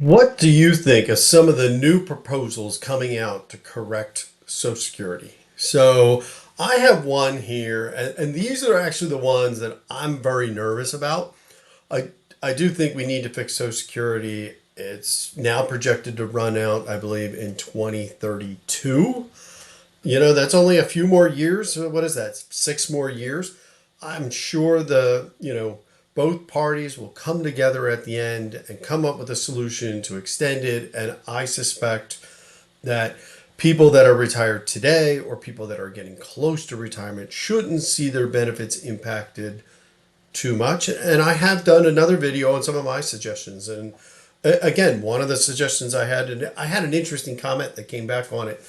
What do you think of some of the new proposals coming out to correct Social Security? So I have one here, and these are actually the ones that I'm very nervous about. I I do think we need to fix Social Security. It's now projected to run out, I believe, in 2032. That's only a few more years. What is that? 6 more years. I'm sure both parties will come together at the end and come up with a solution to extend it. And I suspect that people that are retired today or people that are getting close to retirement shouldn't see their benefits impacted too much. And I have done another video on some of my suggestions. And again, one of the suggestions I had, and I had an interesting comment that came back on it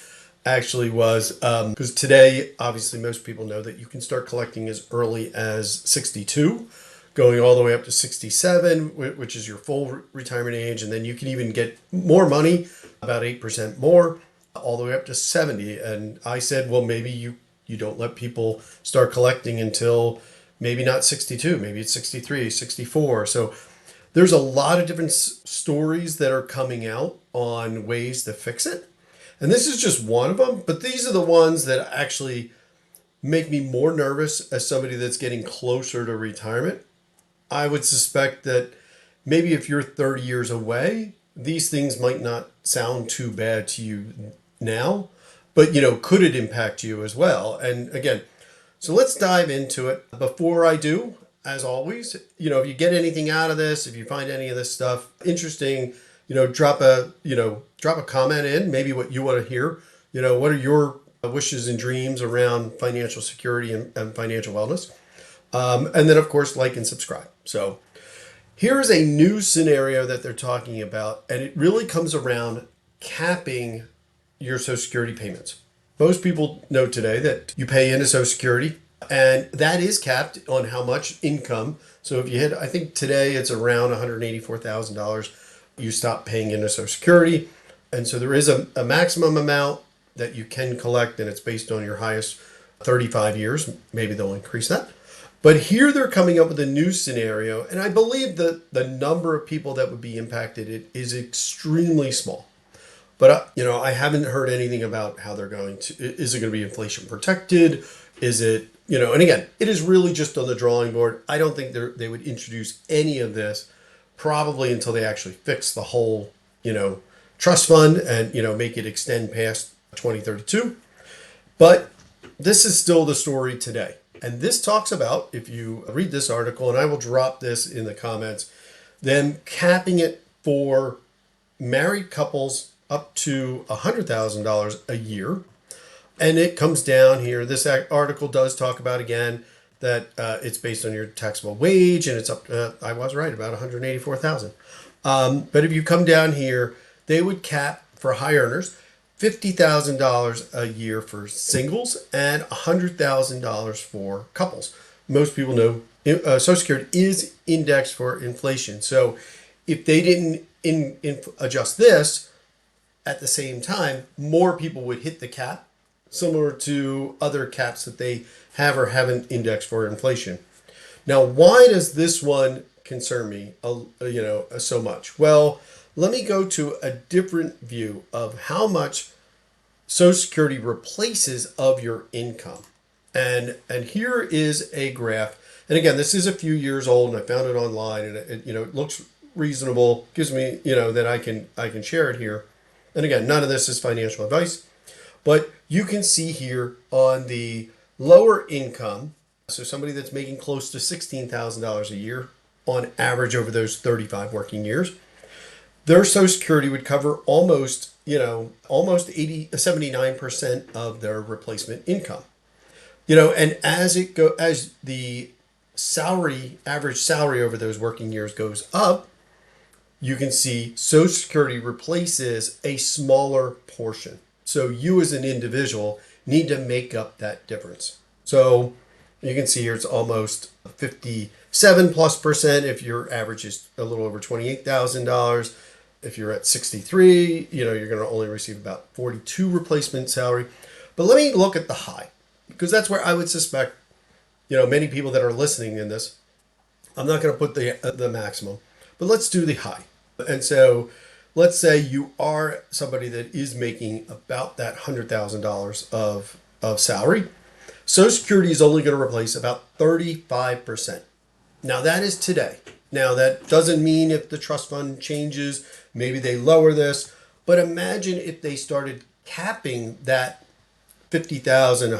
actually was because today, obviously, most people know that you can start collecting as early as 62, going all the way up to 67, which is your full retirement age. And then you can even get more money, about 8% more, all the way up to 70. And I said, well, maybe you don't let people start collecting until maybe not 62, maybe it's 63, 64. So there's a lot of different stories that are coming out on ways to fix it. And this is just one of them, but these are the ones that actually make me more nervous as somebody that's getting closer to retirement. I would suspect that maybe if you're 30 years away, these things might not sound too bad to you now, but could it impact you as well? And again, so let's dive into it. Before I do, as always, if you get anything out of this, if you find any of this stuff interesting, drop a comment in, maybe what you want to hear. What are your wishes and dreams around financial security and financial wellness? And then, of course, like and subscribe. So here's a new scenario that they're talking about, and it really comes around capping your Social Security payments. Most people know today that you pay into Social Security, and that is capped on how much income. So if you hit, I think today it's around $184,000, you stop paying into Social Security. And so there is a maximum amount that you can collect, and it's based on your highest 35 years. Maybe they'll increase that. But here they're coming up with a new scenario, and I believe that the number of people that would be impacted is extremely small. But I haven't heard anything about how they're going to. Is it going to be inflation protected? Is it And again, it is really just on the drawing board. I don't think they would introduce any of this probably until they actually fix the whole trust fund and make it extend past 2032. But this is still the story today. And this talks about, if you read this article, and I will drop this in the comments, them capping it for married couples up to $100,000 a year. And it comes down here. This article does talk about, again, that it's based on your taxable wage, and it's up to, I was right, about 184,000. But if you come down here, they would cap for high earners $50,000 a year for singles and $100,000 for couples. Most people know Social Security is indexed for inflation. So if they didn't adjust this at the same time, more people would hit the cap, similar to other caps that they have or haven't indexed for inflation. Now, why does this one concern me, so much? Well, let me go to a different view of how much Social Security replaces of your income. And here is a graph. And again, this is a few years old, and I found it online, and it looks reasonable. Gives me that I can share it here. And again, none of this is financial advice, but you can see here on the lower income, so somebody that's making close to $16,000 a year on average over those 35 working years, their Social Security would cover almost 79% of their replacement income. And as the average salary over those working years goes up, you can see Social Security replaces a smaller portion. So you as an individual need to make up that difference. So you can see here it's almost 57+% if your average is a little over $28,000. If you're at 63, you're going to only receive about 42 replacement salary. But let me look at the high, because that's where I would suspect, many people that are listening in this, I'm not going to put the maximum, but let's do the high. And so let's say you are somebody that is making about that $100,000 of salary. Social Security is only going to replace about 35%. Now, that is today. Now, that doesn't mean if the trust fund changes, maybe they lower this. But imagine if they started capping that $50,000,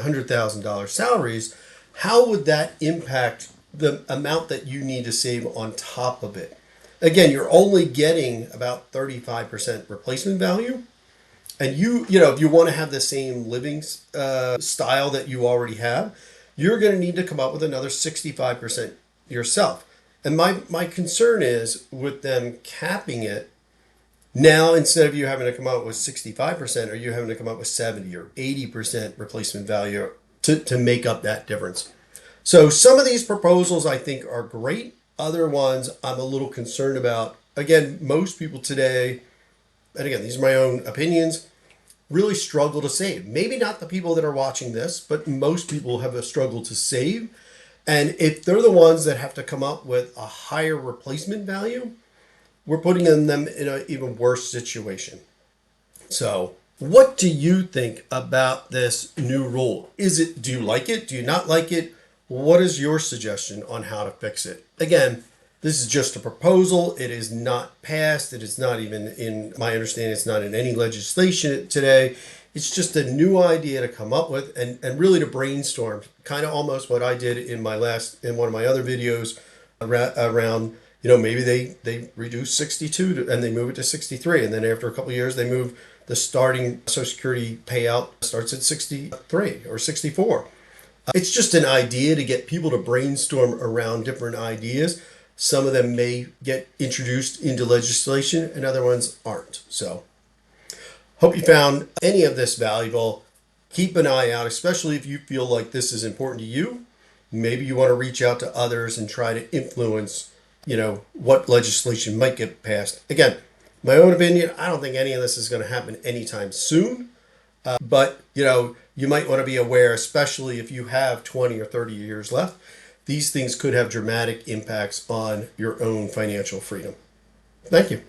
$100,000 salaries, how would that impact the amount that you need to save on top of it? Again, you're only getting about 35% replacement value. And if you want to have the same living style that you already have, you're going to need to come up with another 65% yourself. And my concern is with them capping it, now instead of you having to come up with 65%, are you having to come up with 70 or 80% replacement value to make up that difference? So some of these proposals I think are great. Other ones I'm a little concerned about. Again, most people today, and again, these are my own opinions, really struggle to save. Maybe not the people that are watching this, but most people have a struggle to save. And if they're the ones that have to come up with a higher replacement value, we're putting them in an even worse situation. So what do you think about this new rule? Do you like it? Do you not like it? What is your suggestion on how to fix it? Again, this is just a proposal. It is not passed. It is not even in my understanding, it's not in any legislation today. It's just a new idea to come up with and really to brainstorm, kind of almost what I did in one of my other videos around, maybe they reduce 62 and they move it to 63. And then after a couple of years, they move the starting Social Security payout starts at 63 or 64. It's just an idea to get people to brainstorm around different ideas. Some of them may get introduced into legislation and other ones aren't. So hope you found any of this valuable. Keep an eye out, especially if you feel like this is important to you. Maybe you want to reach out to others and try to influence, what legislation might get passed. Again, my own opinion, I don't think any of this is going to happen anytime soon. But you might want to be aware, especially if you have 20 or 30 years left, these things could have dramatic impacts on your own financial freedom. Thank you.